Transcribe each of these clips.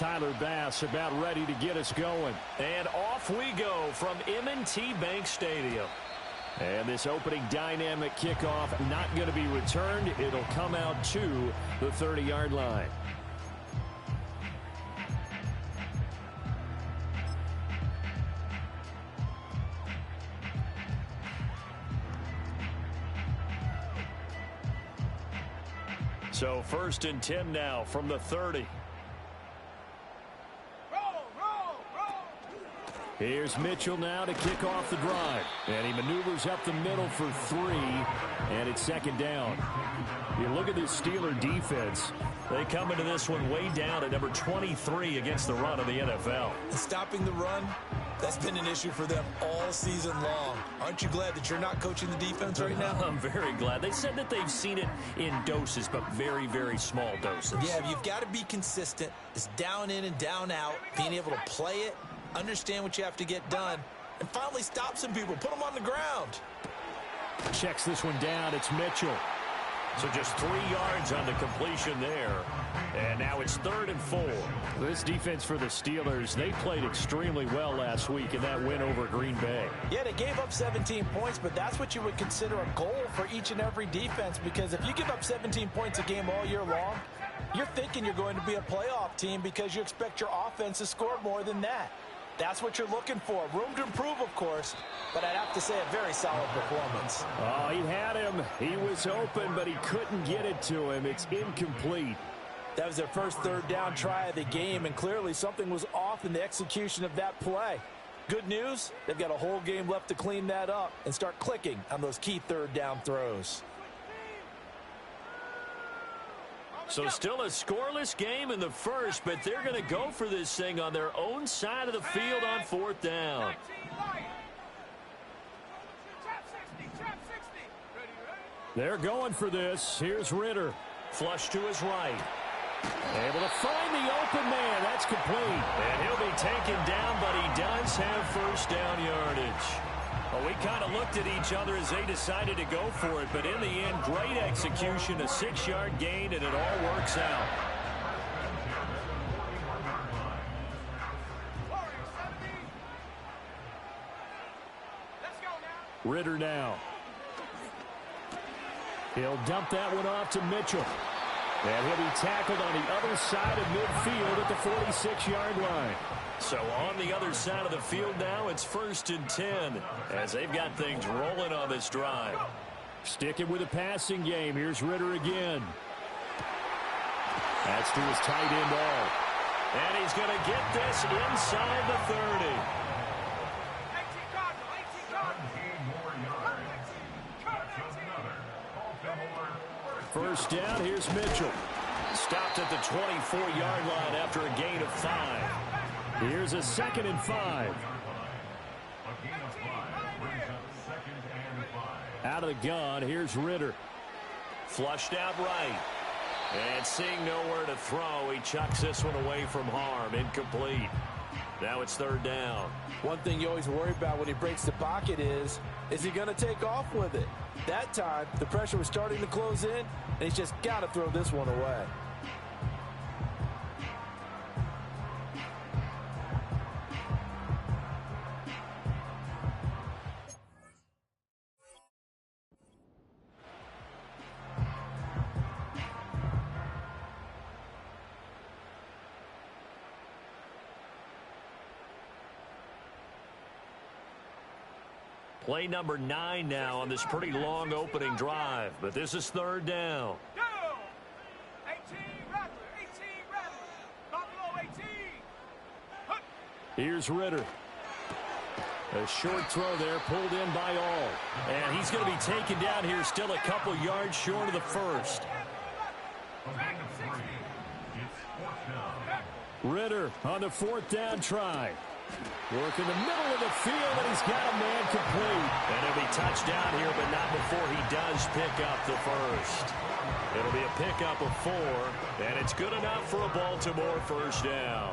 Tyler Bass about ready to get us going. And off we go from M&T Bank Stadium. And this opening dynamic kickoff not going to be returned. It'll come out to the 30-yard line. So 1st and 10 now from the 30. Here's Mitchell now to kick off the drive. And he maneuvers up the middle for 3. And it's 2nd down. You look at this Steeler defense. They come into this one way down at number 23 against the run of the NFL. Stopping the run, that's been an issue for them all season long. Aren't you glad that you're not coaching the defense right now? I'm very glad. They said that they've seen it in doses, but very, very small doses. Yeah, you've got to be consistent. It's down in and down out, being able to play it, understand what you have to get done, and finally stop some people, put them on the ground. Checks this one down. It's Mitchell. So just 3 yards on the completion there. And now it's 3rd and 4. This defense for the Steelers, they played extremely well last week in that win over Green Bay. Yeah, they gave up 17 points, but that's what you would consider a goal for each and every defense, because if you give up 17 points a game all year long, you're thinking you're going to be a playoff team because you expect your offense to score more than that. That's what you're looking for. Room to improve, of course, but I'd have to say a very solid performance. Oh, he had him. He was open, but he couldn't get it to him. It's incomplete. That was their first 3rd down try of the game, and clearly something was off in the execution of that play. Good news, they've got a whole game left to clean that up and start clicking on those key 3rd down throws. So still a scoreless game in the first, but they're going to go for this thing on their own side of the field on 4th down. They're going for this. Here's Ritter. Flush to his right. Able to find the open man. That's complete. And he'll be taken down, but he does have 1st down yardage. Well, we kind of looked at each other as they decided to go for it, but in the end, great execution, a 6-yard gain, and it all works out. Ritter now. He'll dump that one off to Mitchell. And he'll be tackled on the other side of midfield at the 46-yard line. So on the other side of the field now, it's 1st and 10 as they've got things rolling on this drive. Sticking with the passing game. Here's Ritter again. That's to his tight end all. And he's going to get this inside the 30. First down, here's Mitchell. Stopped at the 24-yard line after a gain of 5. Here's a 2nd and 5. Out of the gun, here's Ritter. Flushed out right. And seeing nowhere to throw, he chucks this one away from harm. Incomplete. Now it's 3rd down. One thing you always worry about when he breaks the pocket is he going to take off with it? That time, the pressure was starting to close in, and he's just got to throw this one away. Play number 9 now on this pretty long opening drive, but this is 3rd down. Here's Ritter. A short throw there, pulled in by all. And he's going to be taken down here, still a couple yards short of the 1st. Ritter on the 4th down try. Work in the middle of the field, and he's got a man complete. And he'll be touched down here, but not before he does pick up the 1st. It'll be a pickup of 4, and it's good enough for a Baltimore 1st down.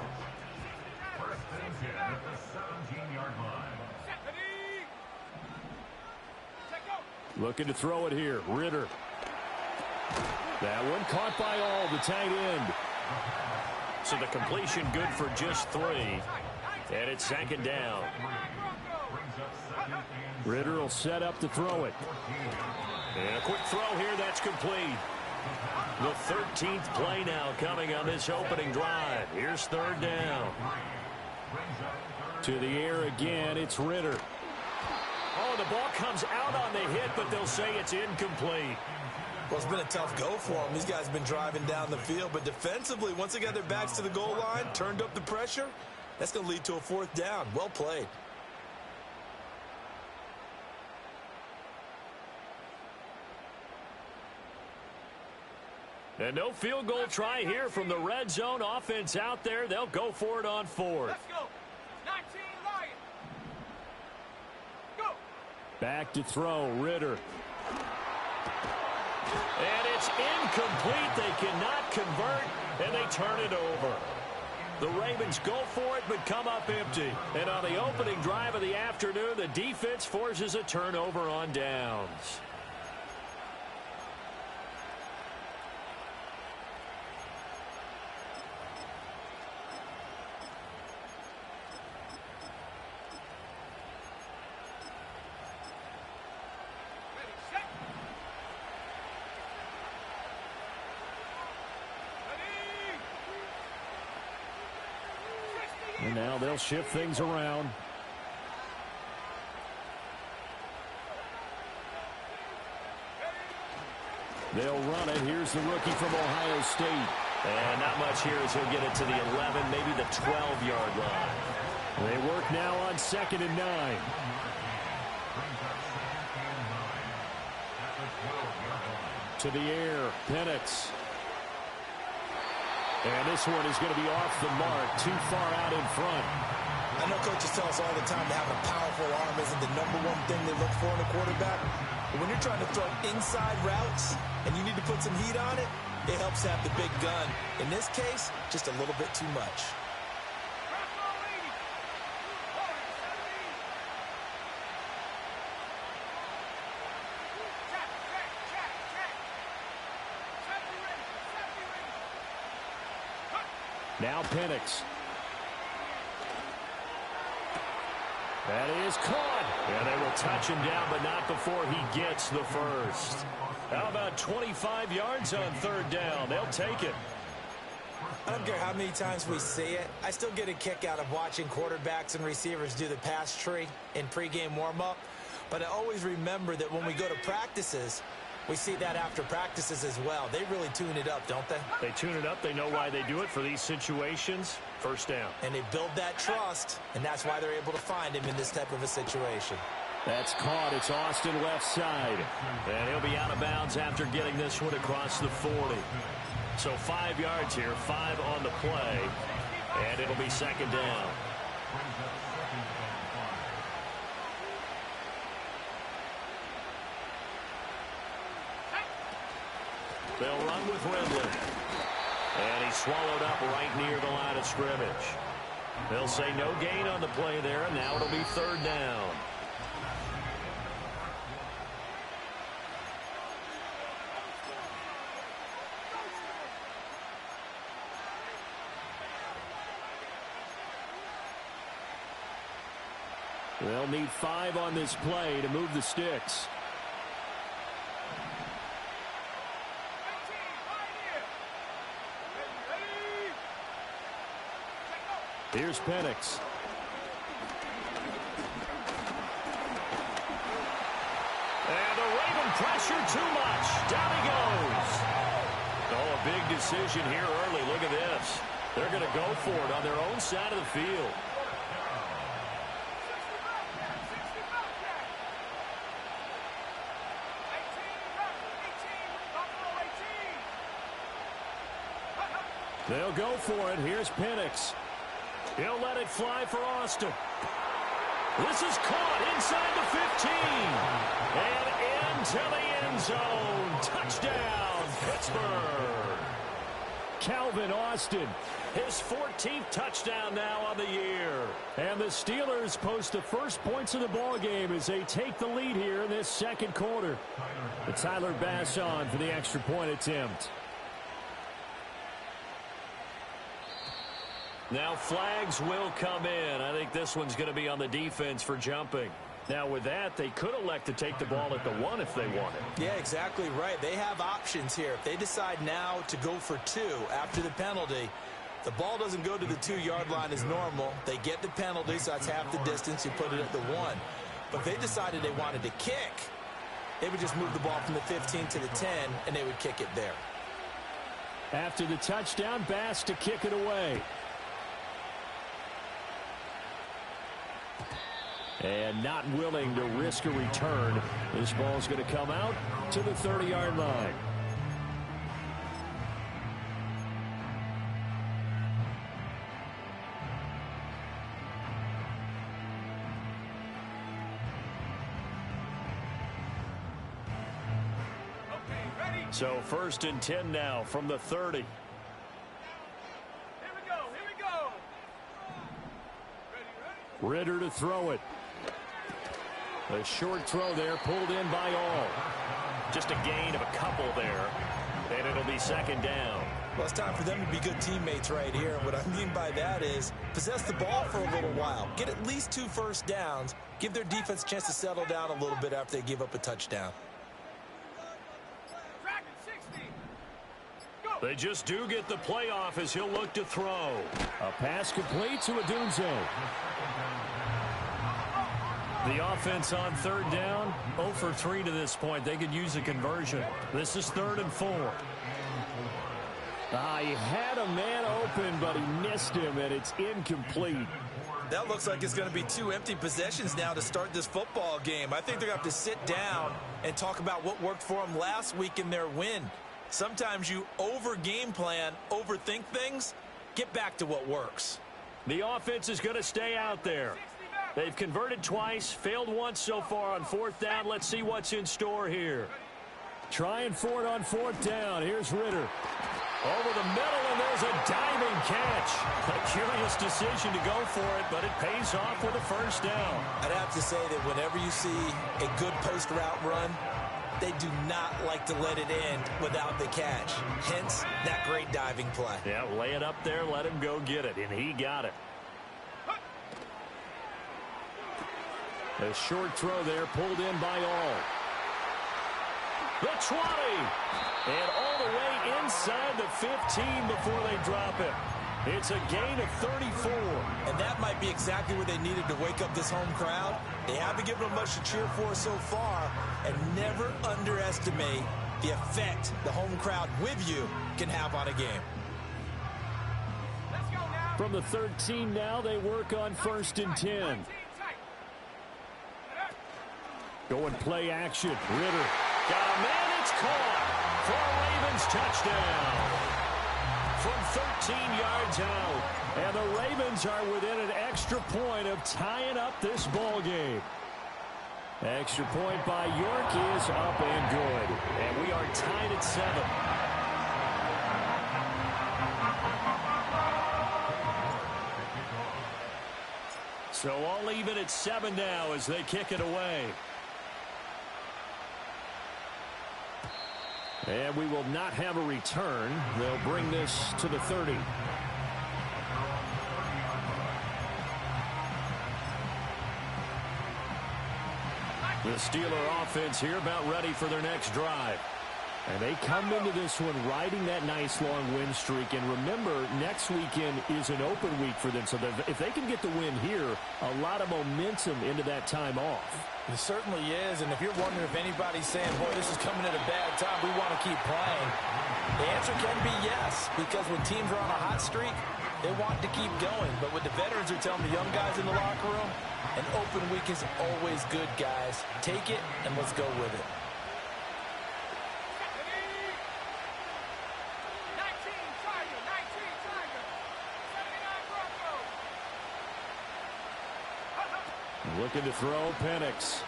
Looking to throw it here. Ritter. That one caught by all, the tight end. So the completion good for just 3. And it's second down. Ritter will set up to throw it. And a quick throw here, that's complete. The 13th play now coming on this opening drive. Here's third down. To the air again, it's Ritter. Oh, the ball comes out on the hit, but they'll say it's incomplete. Well, it's been a tough go for them. These guys have been driving down the field, but defensively, once they got their backs to the goal line, turned up the pressure, that's going to lead to a 4th down. Well played. And no field goal try here from the red zone offense out there. They'll go for it on 4th. Let's go. 19 Lions. Go. Back to throw, Ritter. And it's incomplete. They cannot convert, and they turn it over. The Ravens go for it, but come up empty. And on the opening drive of the afternoon, the defense forces a turnover on downs. And now they'll shift things around. They'll run it. Here's the rookie from Ohio State. And not much here as he'll get it to the 11, maybe the 12-yard line. They work now on 2nd and 9. To the air, Penix. And this one is going to be off the mark, too far out in front. I know coaches tell us all the time that having a powerful arm isn't the #1 thing they look for in a quarterback. But when you're trying to throw inside routes and you need to put some heat on it, it helps have the big gun. In this case, just a little bit too much. Now Penix. That is caught. And they will touch him down, but not before he gets the first. How about 25 yards on 3rd down? They'll take it. I don't care how many times we see it. I still get a kick out of watching quarterbacks and receivers do the pass tree in pregame warm-up. But I always remember that when we go to practices, we see that after practices as well. They really tune it up, don't they? They tune it up. They know why they do it for these situations. First down. And they build that trust, and that's why they're able to find him in this type of a situation. That's caught. It's Austin left side. And he'll be out of bounds after getting this one across the 40. So 5 yards here, 5 on the play, and it'll be 2nd down. They'll run with Ridley. And he's swallowed up right near the line of scrimmage. They'll say no gain on the play there, and now it'll be 3rd down. They'll need 5 on this play to move the sticks. Here's Penix. And the Raven pressure too much. Down he goes. Oh, a big decision here early. Look at this. They're going to go for it on their own side of the field. They'll go for it. Here's Penix. He'll let it fly for Austin. This is caught inside the 15. And into the end zone. Touchdown, Pittsburgh. Calvin Austin. His 14th touchdown now on the year. And the Steelers post the first points of the ball game as they take the lead here in this 2nd quarter. It's Tyler Bass on for the extra point attempt. Now flags will come in. I think this one's going to be on the defense for jumping. Now with that, they could elect to take the ball at the 1 if they wanted. Yeah, exactly right. They have options here. If they decide now to go for 2 after the penalty, the ball doesn't go to the 2-yard line as normal. They get the penalty, so that's half the distance. You put it at the 1. But if they decided they wanted to kick, they would just move the ball from the 15 to the 10, and they would kick it there. After the touchdown, Bass to kick it away. And not willing to risk a return. This ball's going to come out to the 30-yard line. So 1st and 10 now from the 30. Here we go. Ready. Ritter to throw it. A short throw there, pulled in by all. Just a gain of a couple there, and it'll be 2nd down. Well, it's time for them to be good teammates right here. And what I mean by that is possess the ball for a little while. Get at least 2 first downs. Give their defense a chance to settle down a little bit after they give up a touchdown. They just do get the playoff as he'll look to throw. A pass complete to Adunze. The offense on 3rd down, 0 for 3 to this point. They could use a conversion. This is 3rd and 4. He had a man open, but he missed him, and it's incomplete. That looks like it's going to be 2 empty possessions now to start this football game. I think they're going to have to sit down and talk about what worked for them last week in their win. Sometimes you over-game plan, overthink things. Get back to what works. The offense is going to stay out there. They've converted twice, failed once so far on 4th down. Let's see what's in store here. Trying for it on 4th down. Here's Ritter. Over the middle, and there's a diving catch. A curious decision to go for it, but it pays off with a 1st down. I'd have to say that whenever you see a good post route run, they do not like to let it end without the catch. Hence, that great diving play. Yeah, lay it up there, let him go get it, and he got it. A short throw there, pulled in by all. The 20. And all the way inside the 15 before they drop it. It's a gain of 34. And that might be exactly what they needed to wake up this home crowd. They haven't given them much to cheer for so far. And never underestimate the effect the home crowd with you can have on a game. Let's go now. From the 13 now, they work on 1st and 10. Going play action. Ritter. Got a man, it's caught for a Ravens touchdown. From 13 yards out. And the Ravens are within an extra point of tying up this ball game. Extra point by York is up and good. And we are tied at 7. So all even at 7 now as they kick it away. And we will not have a return. They'll bring this to the 30. The Steeler offense here about ready for their next drive. And they come into this one riding that nice long win streak. And remember, next weekend is an open week for them. So if they can get the win here, a lot of momentum into that time off. It certainly is. And if you're wondering if anybody's saying, boy, this is coming at a bad time, we want to keep playing, the answer can be yes. Because when teams are on a hot streak, they want to keep going. But what the veterans are telling the young guys in the locker room, an open week is always good, guys. Take it and let's go with it. 19 Tiger, 19 Tiger. 79 Broncos. Looking to throw, Penix.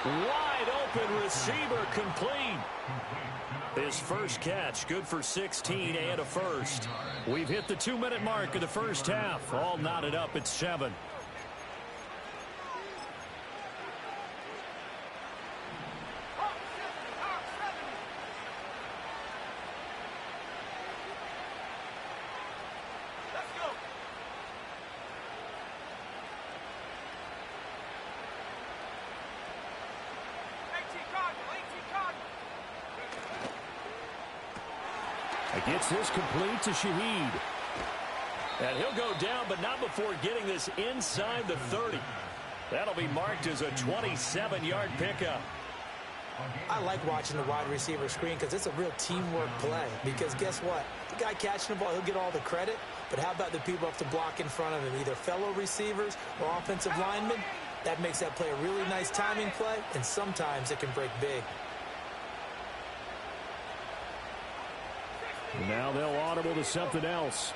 Wide open receiver complete. His first catch, good for 16 and a first. We've hit the 2-minute mark of the first half. All knotted up at 7. Gets this complete to Shaheed. And he'll go down, but not before getting this inside the 30. That'll be marked as a 27-yard pickup. I like watching the wide receiver screen because it's a real teamwork play. Because guess what? The guy catching the ball, he'll get all the credit. But how about the people have to block in front of him, either fellow receivers or offensive linemen? That makes that play a really nice timing play, and sometimes it can break big. Now they'll audible to something else.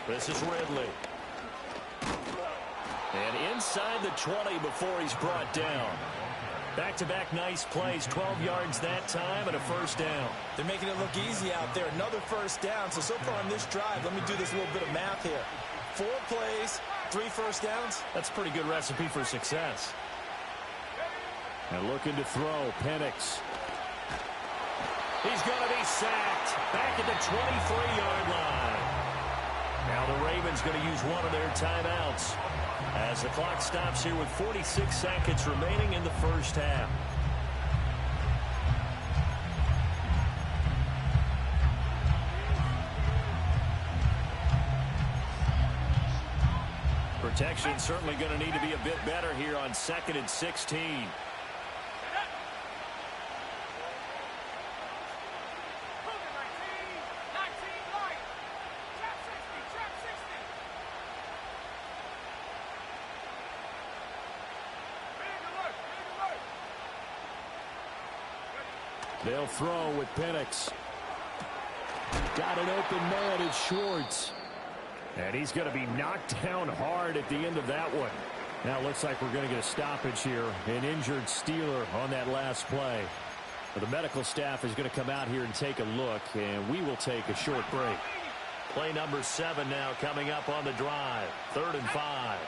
This is Ridley. And inside the 20 before he's brought down. Back-to-back nice plays, 12 yards that time and a first down. They're making it look easy out there. Another first down. So far on this drive, let me do this little bit of math here. 4 plays, 3 first downs. That's a pretty good recipe for success. And looking to throw, Penix. He's going to be sacked. Back at the 23-yard line. Now the Ravens going to use one of their timeouts as the clock stops here with 46 seconds remaining in the first half. Protection certainly going to need to be a bit better here on 2nd and 16. They'll throw with Penix. Got an open man, it's Schwartz. And he's going to be knocked down hard at the end of that one. Now it looks like we're going to get a stoppage here. An injured Steeler on that last play. But the medical staff is going to come out here and take a look, and we will take a short break. Play number 7 now coming up on the drive. 3rd and 5.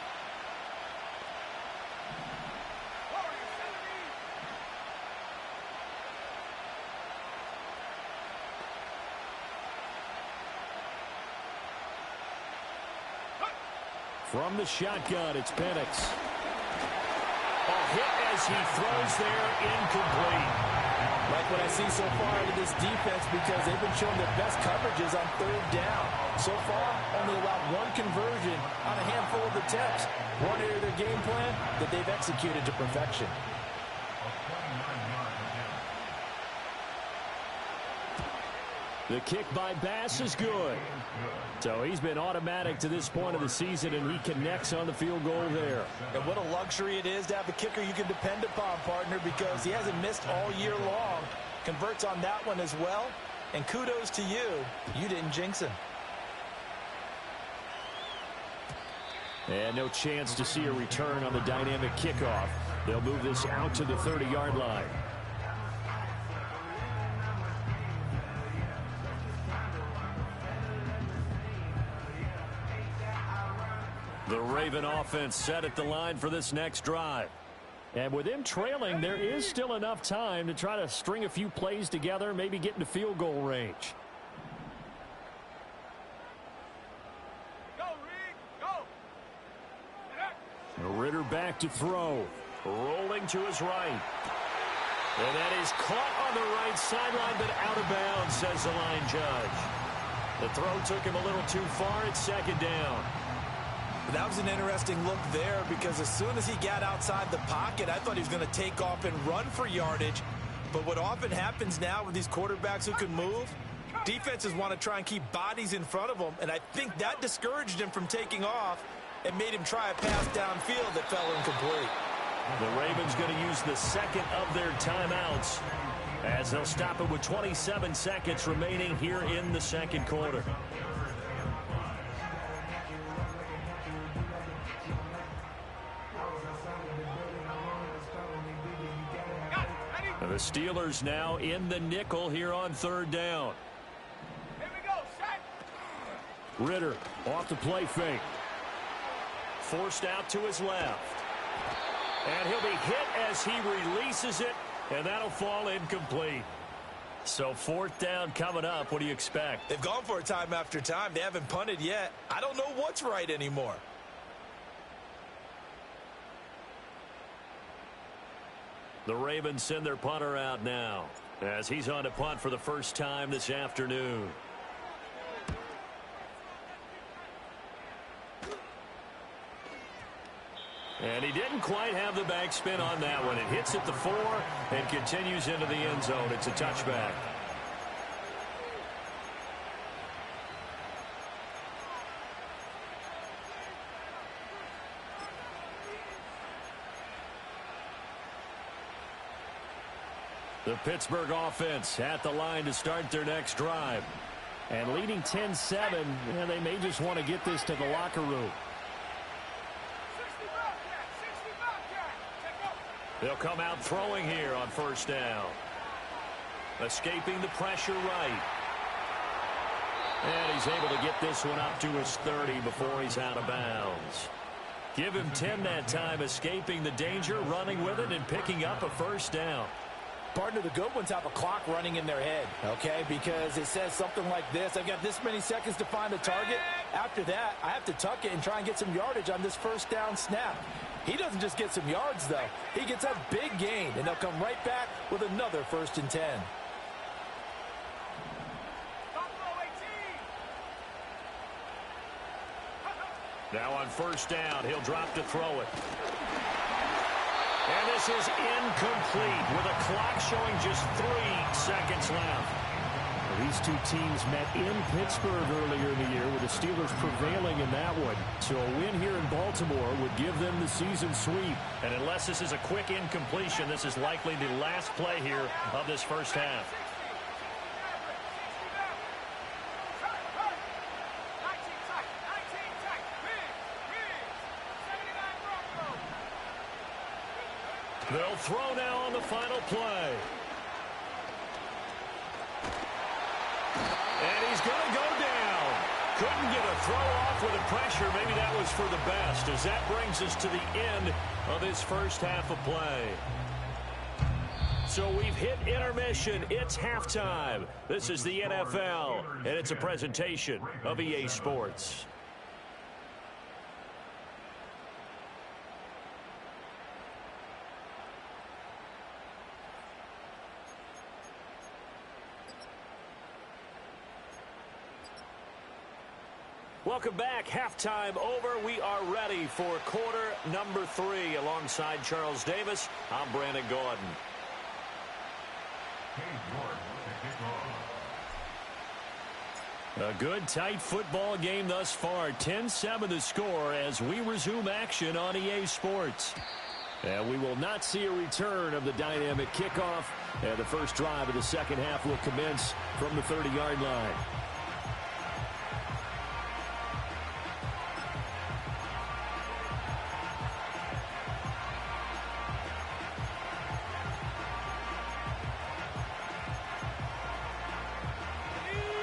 From the shotgun, it's Penix. A hit as he throws there, incomplete. Like what I see so far out of this defense because they've been showing their best coverages on 3rd down. So far, only allowed 1 conversion on a handful of attempts. One area of their game plan that they've executed to perfection. The kick by Bass is good. So he's been automatic to this point of the season, and he connects on the field goal there. And what a luxury it is to have a kicker you can depend upon, partner, because he hasn't missed all year long. Converts on that one as well. And kudos to you. You didn't jinx him. And no chance to see a return on the dynamic kickoff. They'll move this out to the 30-yard line. The Raven offense set at the line for this next drive. And with them trailing, there is still enough time to try to string a few plays together, maybe get into field goal range. Go, Reed, go. Ritter back to throw. Rolling to his right. And that is caught on the right sideline, but out of bounds, says the line judge. The throw took him a little too far. It's 2nd down. That was an interesting look there because as soon as he got outside the pocket, I thought he was going to take off and run for yardage. But what often happens now with these quarterbacks who can move, defenses want to try and keep bodies in front of them, and I think that discouraged him from taking off and made him try a pass downfield that fell incomplete. The Ravens going to use the 2nd of their timeouts as they'll stop it with 27 seconds remaining here in the 2nd quarter. The Steelers now in the nickel here on 3rd down. Here we go, set. Ritter off the play fake. Forced out to his left. And he'll be hit as he releases it, and that'll fall incomplete. So 4th down coming up. What do you expect? They've gone for it time after time. They haven't punted yet. I don't know what's right anymore. The Ravens send their punter out now as he's on to punt for the first time this afternoon. And he didn't quite have the backspin on that one. It hits at the 4 and continues into the end zone. It's a touchback. The Pittsburgh offense at the line to start their next drive. And leading 10-7, and they may just want to get this to the locker room. They'll come out throwing here on first down. Escaping the pressure right. And he's able to get this one up to his 30 before he's out of bounds. Give him 10 that time, escaping the danger, running with it, and picking up a first down. Partner, the good ones have a clock running in their head, okay? Because it says something like this. I've got this many seconds to find the target. After that, I have to tuck it and try and get some yardage on this first down snap. He doesn't just get some yards, though. He gets a big gain, and they'll come right back with another 1st and 10. Now on first down, he'll drop to throw it. And this is incomplete with a clock showing just 3 seconds left. These two teams met in Pittsburgh earlier in the year with the Steelers prevailing in that one. So a win here in Baltimore would give them the season sweep. And unless this is a quick incompletion, this is likely the last play here of this first half. They'll throw now on the final play. And he's going to go down. Couldn't get a throw off with the pressure. Maybe that was for the best, as that brings us to the end of this first half of play. So we've hit intermission. It's halftime. This is the NFL, and it's a presentation of EA Sports. Welcome back. Halftime over. We are ready for quarter number 3. Alongside Charles Davis, I'm Brandon Gordon. A good, tight football game thus far. 10-7 the score as we resume action on EA Sports. And we will not see a return of the dynamic kickoff. And the first drive of the second half will commence from the 30-yard line.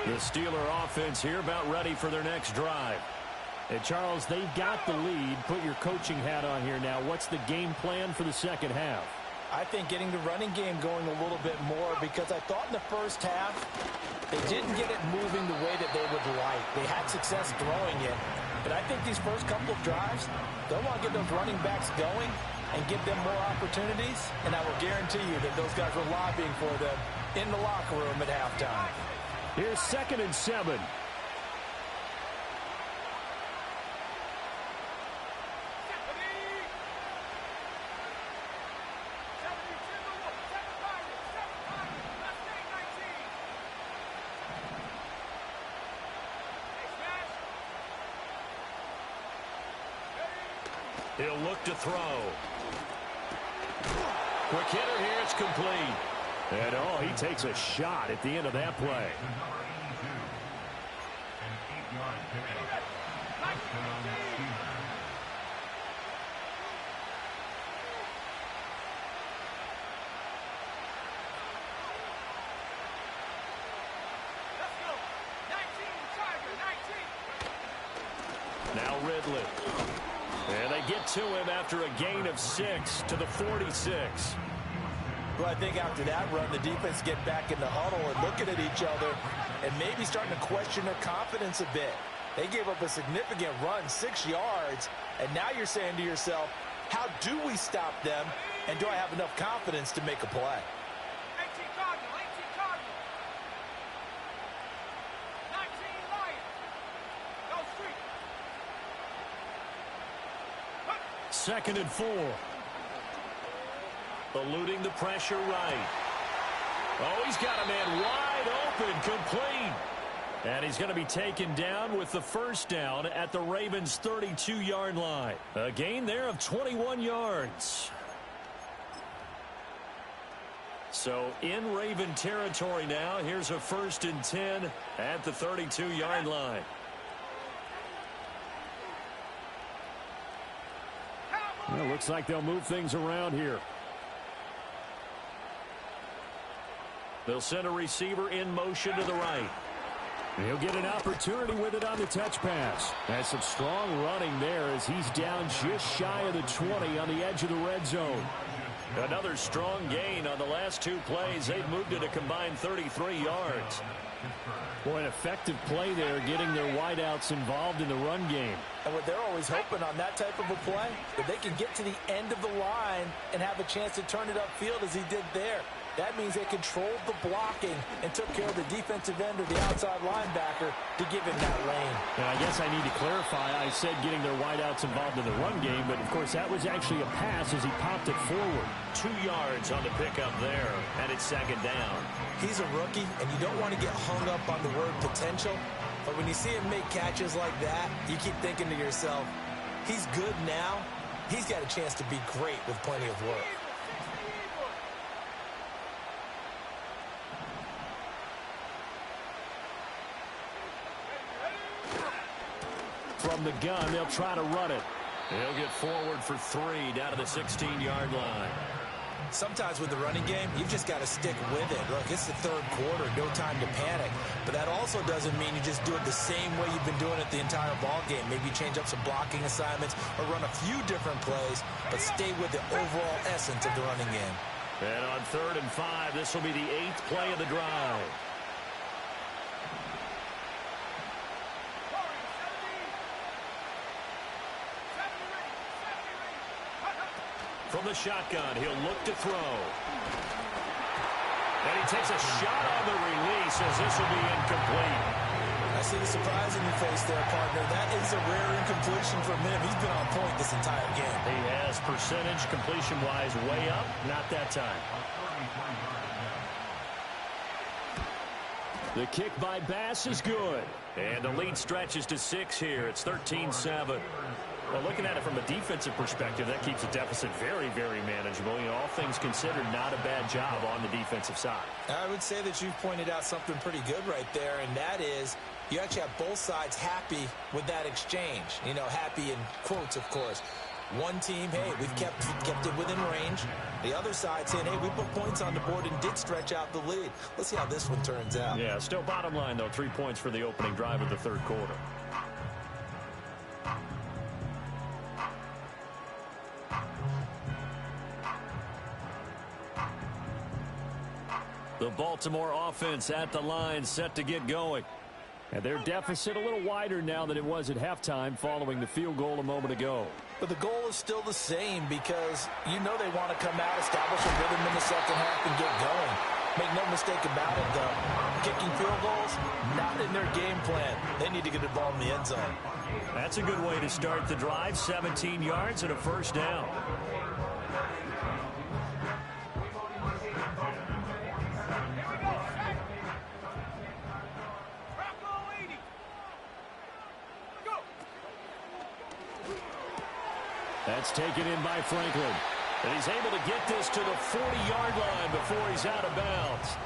The Steeler offense here about ready for their next drive. And Charles, they've got the lead. Put your coaching hat on here now. What's the game plan for the second half? I think getting the running game going a little bit more, because I thought in the first half they didn't get it moving the way that they would like. They had success throwing it. But I think these first couple of drives, they'll want to get those running backs going and give them more opportunities. And I will guarantee you that those guys were lobbying for them in the locker room at halftime. Here's 2nd and 7. He'll look to throw. Quick hitter here. It's complete. And he takes a shot at the end of that play. Now Ridley. And they get to him after a gain of 6 to the 46. Well, I think after that run, the defense get back in the huddle and looking at each other and maybe starting to question their confidence a bit. They gave up a significant run, 6 yards, and now you're saying to yourself, how do we stop them And do I have enough confidence to make a play? 18 Cardinal, 18 Cardinal. 19 Lions. Go street. 2nd and 4. Eluding the pressure right. Oh, he's got a man wide open, complete. And he's going to be taken down with the first down at the Ravens' 32-yard line. A gain there of 21 yards. So in Raven territory now, here's a 1st and 10 at the 32-yard line. Well, looks like they'll move things around here. They'll send a receiver in motion to the right. He'll get an opportunity with it on the touch pass. That's some strong running there as he's down just shy of the 20 on the edge of the red zone. Another strong gain on the last 2 plays. They've moved it a combined 33 yards. Boy, an effective play there, getting their wideouts involved in the run game. And what they're always hoping on that type of a play, that they can get to the end of the line and have a chance to turn it upfield as he did there. That means they controlled the blocking and took care of the defensive end or the outside linebacker to give him that lane. And I guess I need to clarify, I said getting their wideouts involved in the run game, but of course that was actually a pass as he popped it forward. 2 yards on the pickup there, and it's 2nd down. He's a rookie, and you don't want to get hung up on the word potential, but when you see him make catches like that, you keep thinking to yourself, he's good now. He's got a chance to be great with plenty of work. From the gun, they'll try to run it. He'll get forward for 3 down to the 16-yard line. Sometimes with the running game, you've just got to stick with it. Look, it's the 3rd quarter, no time to panic. But that also doesn't mean you just do it the same way you've been doing it the entire ball game. Maybe change up some blocking assignments or run a few different plays, but stay with the overall essence of the running game. And on 3rd and 5, this will be the 8th play of the drive. From the shotgun, he'll look to throw. And he takes a shot on the release as this will be incomplete. I see the surprise in your face there, partner. That is a rare incompletion from him. He's been on point this entire game. He has percentage completion-wise way up. Not that time. The kick by Bass is good. And the lead stretches to 6 here. It's 13-7. Well, looking at it from a defensive perspective, that keeps the deficit very, very manageable. You know, all things considered, not a bad job on the defensive side. I would say that you've pointed out something pretty good right there, and that is you actually have both sides happy with that exchange. You know, happy in quotes, of course. One team, hey, we've kept it within range. The other side saying, hey, we put points on the board and did stretch out the lead. Let's see how this one turns out. Yeah, still bottom line, though, 3 points for the opening drive of the 3rd quarter. The Baltimore offense at the line, set to get going. And their deficit a little wider now than it was at halftime following the field goal a moment ago. But the goal is still the same because you know they want to come out, establish a rhythm in the 2nd half, and get going. Make no mistake about it, though. Kicking field goals, not in their game plan. They need to get the ball in the end zone. That's a good way to start the drive. 17 yards and a 1st down. That's taken in by Franklin. And he's able to get this to the 40-yard line before he's out of bounds.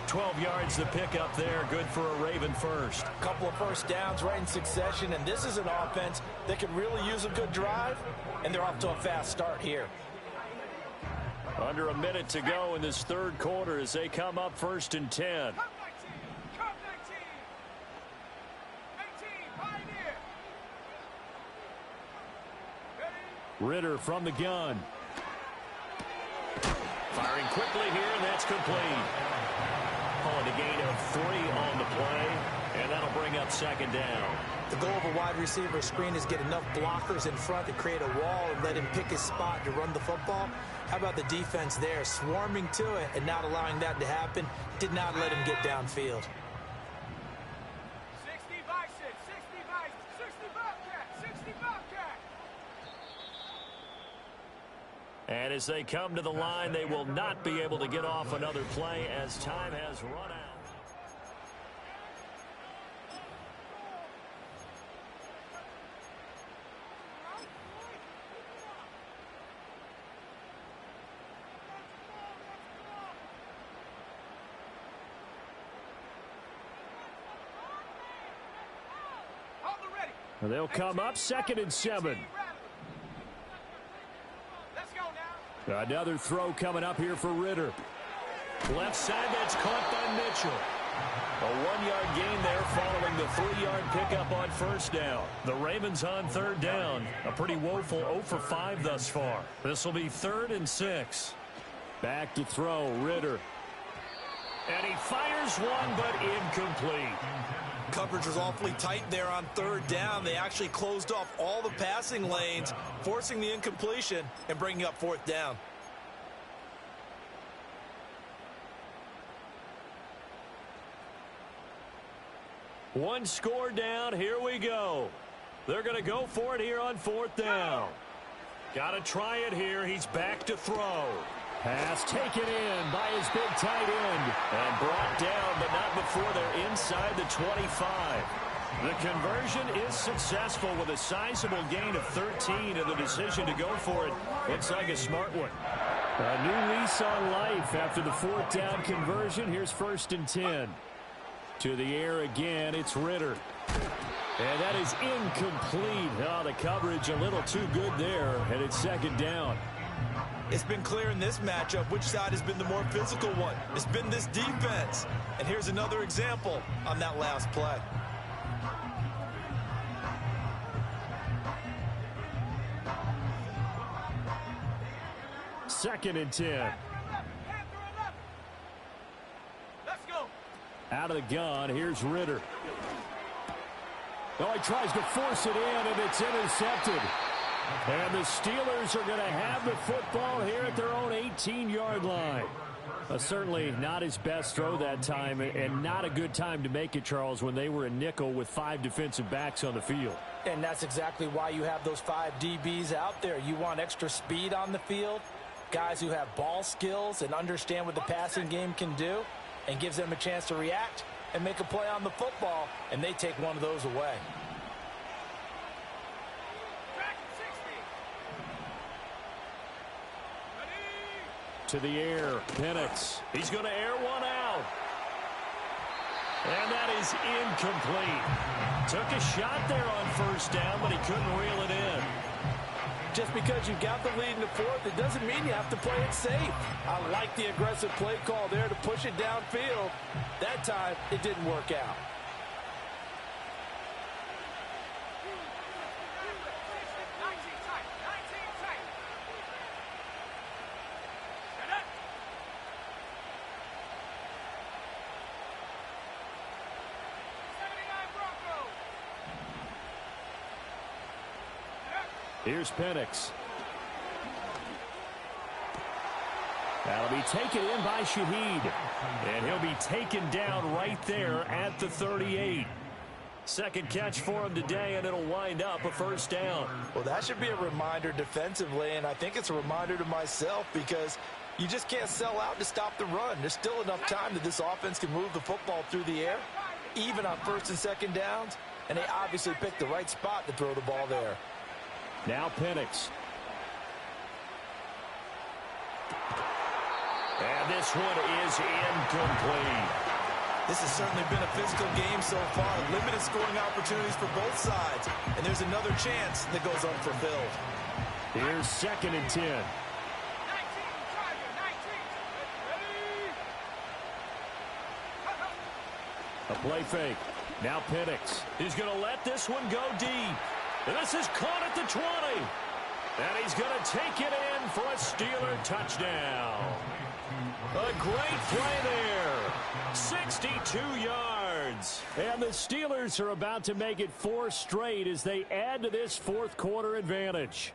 12 yards to pick up there. Good for a Raven first. A couple of 1st downs right in succession, and this is an offense that could really use a good drive, and they're off to a fast start here. Under a minute to go in this 3rd quarter as they come up 1st and 10. Ritter from the gun. Firing quickly here, and that's complete. Calling a gain of 3 on the play, and that'll bring up 2nd down. The goal of a wide receiver screen is get enough blockers in front to create a wall and let him pick his spot to run the football. How about the defense there, swarming to it and not allowing that to happen? Did not let him get downfield. 60 by 6, 60 by 60 Bobcat, 60 Bobcat. And as they come to the line, they will not be able to get off another play as time has run out. They'll come up 2nd and 7. Let's go now. Another throw coming up here for Ritter. Left side, that's caught by Mitchell. A 1-yard gain there following the 3-yard pickup on first down. The Ravens on 3rd down. A pretty woeful 0 for 5 thus far. This will be 3rd and 6. Back to throw, Ritter. And he fires one, but incomplete. Coverage was awfully tight there on 3rd down. They actually closed off all the passing lanes, forcing the incompletion and bringing up 4th down. One score down. Here we go. They're going to go for it here on 4th down. Got to try it here. He's back to throw. Pass taken in by his big tight end. And brought down, but not before they're inside the 25. The conversion is successful with a sizable gain of 13, and the decision to go for it looks like a smart one. A new lease on life after the 4th down conversion. Here's 1st and 10. To the air again, it's Ritter. And that is incomplete. Oh, the coverage a little too good there, and it's 2nd down. It's been clear in this matchup which side has been the more physical one. It's been this defense. And here's another example on that last play. Second and 10. Let's go. Out of the gun, here's Ritter. Oh, he tries to force it in, and it's intercepted. And the Steelers are going to have the football here at their own 18-yard line. Certainly not his best throw that time, and not a good time to make it, Charles, when they were a nickel with 5 defensive backs on the field. And that's exactly why you have those 5 DBs out there. You want extra speed on the field, guys who have ball skills and understand what the passing game can do, and gives them a chance to react and make a play on the football, and they take one of those away. To the air, Penix. He's going to air one out. And that is incomplete. Took a shot there on 1st down, but he couldn't reel it in. Just because you got the lead in the 4th, it doesn't mean you have to play it safe. I like the aggressive play call there to push it downfield. That time, it didn't work out. Here's Penix. That'll be taken in by Shaheed. And he'll be taken down right there at the 38. Second catch for him today, and it'll wind up a 1st down. Well, that should be a reminder defensively, and I think it's a reminder to myself because you just can't sell out to stop the run. There's still enough time that this offense can move the football through the air, even on 1st and 2nd downs, and they obviously picked the right spot to throw the ball there. Now Penix. And this one is incomplete. This has certainly been a physical game so far. Limited scoring opportunities for both sides. And there's another chance that goes unfulfilled. Here's 2nd and 10. 19, Tiger, 19. A play fake. Now Penix. He's going to let this one go deep. And this is caught at the 20. And he's going to take it in for a Steeler touchdown. A great play there. 62 yards. yards. And the Steelers are about to make it 4 straight as they add to this fourth quarter advantage.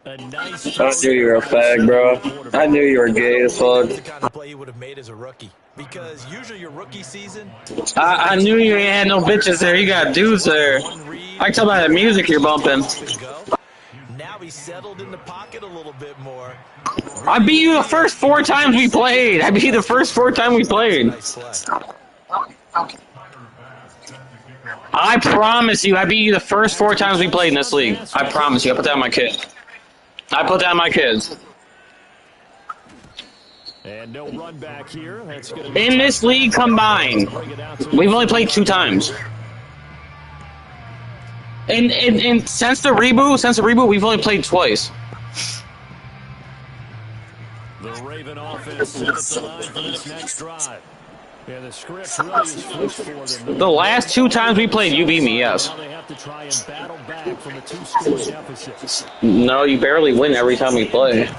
A nice I knew you were a fag, bro. I knew you were gay as fuck. That's the kind of play he would have made as a rookie. Because usually your rookie season... I knew you ain't had no bitches there. You got dudes there. I can tell by the music you're bumping. Now he's settled in the pocket a little bit more. I beat you the first 4 times we played. I beat you the first 4 times we played. I promise you, I beat you the first 4 times we played in this league. I promise you. I put that on my kid. I put that on my kids. And no run back here. That's gonna In this league combined, we've only played 2 times. And since the reboot, we've only played twice. The Raven offense sets the line for this next drive. Yeah, the script really is flipped for them. The last 2 times we played, you beat me, yes. Now they have to try and battle back from a 2-score deficit. No, you barely win every time we play.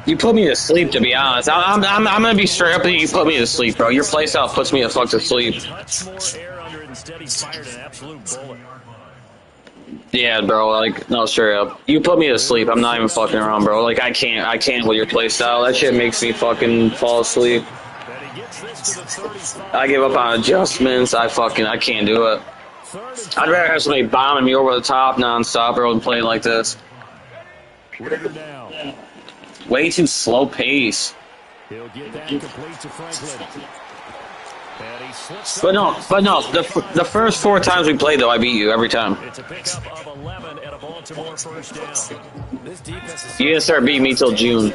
You put me to sleep, to be honest. I'm gonna be straight up with you. You put me to sleep, bro. Your playstyle puts me the fuck to sleep. Touch more air under it. Instead, he fired an absolute bullet. Yeah, bro. Like, no, straight up. You put me to sleep. I'm not even fucking around, bro. Like, I can't with your playstyle. That shit makes me fucking fall asleep. I give up on adjustments. I can't do it. I'd rather have somebody bombing me over the top nonstop rather than playing like this. Way too slow pace. He'll get that complete to Franklin. But no. The first 4 times we played, though, I beat you every time. It's a pickup of 11 and a Baltimore first down. This defense is You didn't start beating me till June.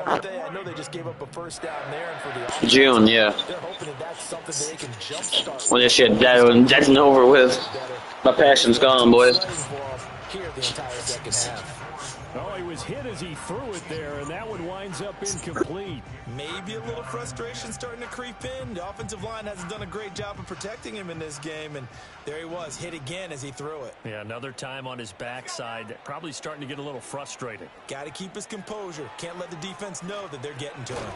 I know they just gave up a first down there, and for the offense, June, yeah. they're hoping that that's something they can jumpstart. When this shit dead and over with. My passion's gone, boys. Here the entire second half. Oh, he was hit as he threw it there, and that one winds up incomplete. Maybe a little frustration starting to creep in. The offensive line hasn't done a great job of protecting him in this game, and there he was, hit again as he threw it. Yeah, another time on his backside. Probably starting to get a little frustrated. Got to keep his composure. Can't let the defense know that they're getting to him.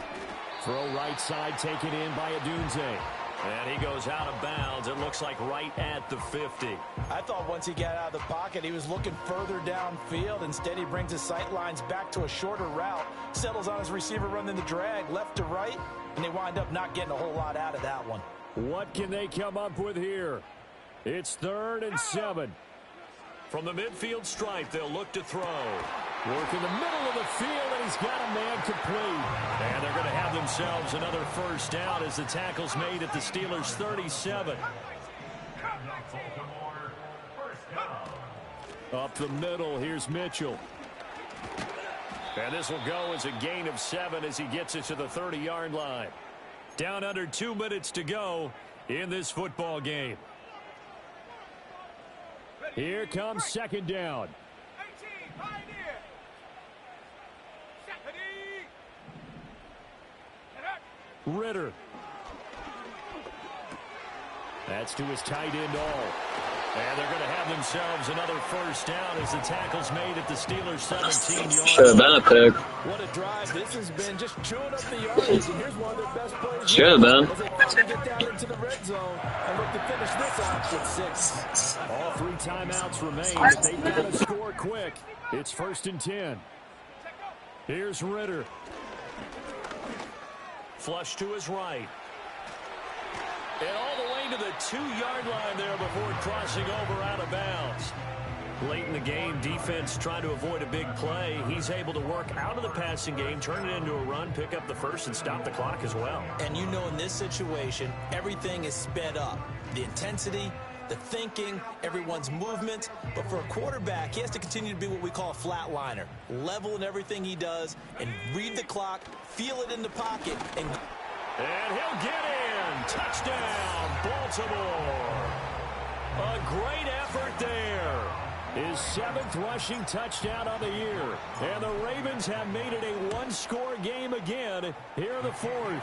Throw right side taken in by Adunze. And he goes out of bounds. It looks like right at the 50. I thought once he got out of the pocket, he was looking further downfield. Instead, he brings his sight lines back to a shorter route, settles on his receiver running the drag left to right, and they wind up not getting a whole lot out of that one. What can they come up with here? It's 3rd and 7. From the midfield stripe, they'll look to throw. Work in the middle of the field, and he's got a man complete. And they're going to have themselves another first down as the tackle's made at the Steelers' 37. Up the middle, here's Mitchell. And this will go as a gain of 7 as he gets it to the 30-yard line. Down under 2 minutes to go in this football game. Here comes 2nd down. 18, Pioneer. Stephanie. Ritter. That's to his tight end all. And they're going to have themselves another first down as the tackle's made at the Steelers' 17-yard Should have been a pick. What a drive this has been, just chewing up the yardage, and here's one of their best plays. Should have been. As they finally get down into the red zone and look to finish this out with 6. All 3 timeouts remain, but they've got to score quick. It's 1st and 10. Here's Ritter. Flush to his right. And all the way to the 2-yard line there before crossing over out of bounds. Late in the game, defense trying to avoid a big play. He's able to work out of the passing game, turn it into a run, pick up the first, and stop the clock as well. And you know in this situation, everything is sped up. The intensity, the thinking, everyone's movement. But for a quarterback, he has to continue to be what we call a flatliner. Level in everything he does and read the clock, feel it in the pocket, and he'll get in. Touchdown, Baltimore. A great effort there. His 7th rushing touchdown on the year. And the Ravens have made it a 1-score game again here in the 4th.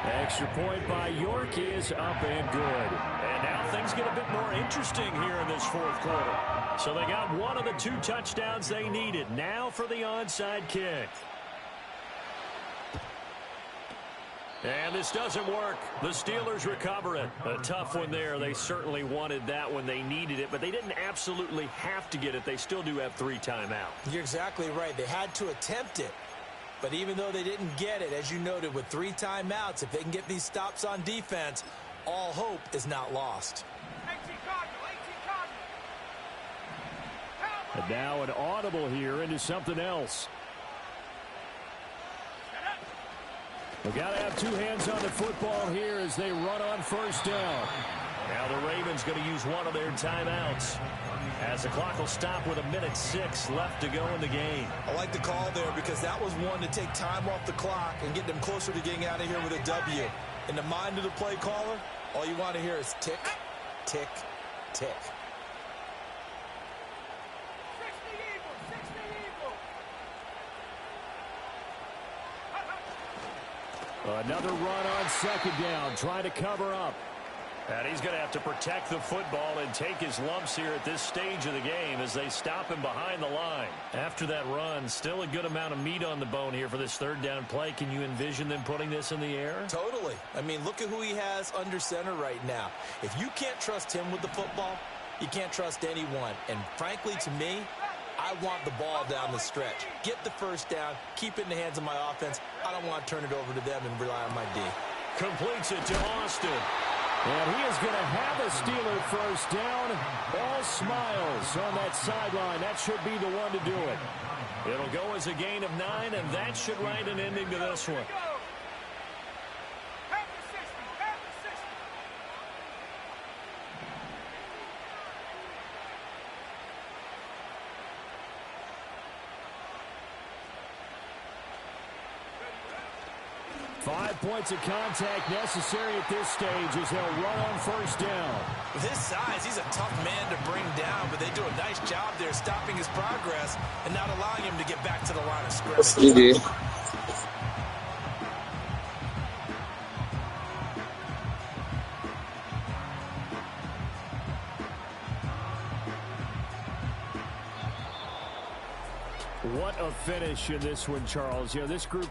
Extra point by York is up and good. And now things get a bit more interesting here in this 4th quarter. So they got one of the 2 touchdowns they needed. Now for the onside kick. And this doesn't work. The Steelers recover it. A tough one there. They certainly wanted that when they needed it, but they didn't absolutely have to get it. They still do have 3 timeouts. You're exactly right. They had to attempt it. But even though they didn't get it, as you noted, with 3 timeouts, if they can get these stops on defense, all hope is not lost. 18 Cardinal, 18 Cardinal. And now an audible here into something else. We've got to have 2 hands on the football here as they run on first down. Now the Ravens going to use one of their timeouts, as the clock will stop with 1:06 left to go in the game. I like the call there because that was one to take time off the clock and get them closer to getting out of here with a W. In the mind of the play caller, all you want to hear is tick, tick, tick. 60 Eagles, 60 Eagles. Another run on second down, trying to cover up. And he's going to have to protect the football and take his lumps here at this stage of the game as they stop him behind the line. After that run, still a good amount of meat on the bone here for this third down play. Can you envision them putting this in the air? Totally. I mean, look at who he has under center right now. If you can't trust him with the football, you can't trust anyone. And frankly, to me, I want the ball down the stretch. Get the first down, keep it in the hands of my offense. I don't want to turn it over to them and rely on my D. Completes it to Austin. And he is going to have a Steeler first down. All smiles on that sideline. That should be the one to do it. It'll go as a gain of 9, and that should write an ending to this one. Have the 60, have the 60. 5 points of contact necessary at this stage as they'll run on first down. With his size, he's a tough man to bring down, but they do a nice job there stopping his progress and not allowing him to get back to the line of scrimmage. GG. What a finish in this one, Charles. You know, this group,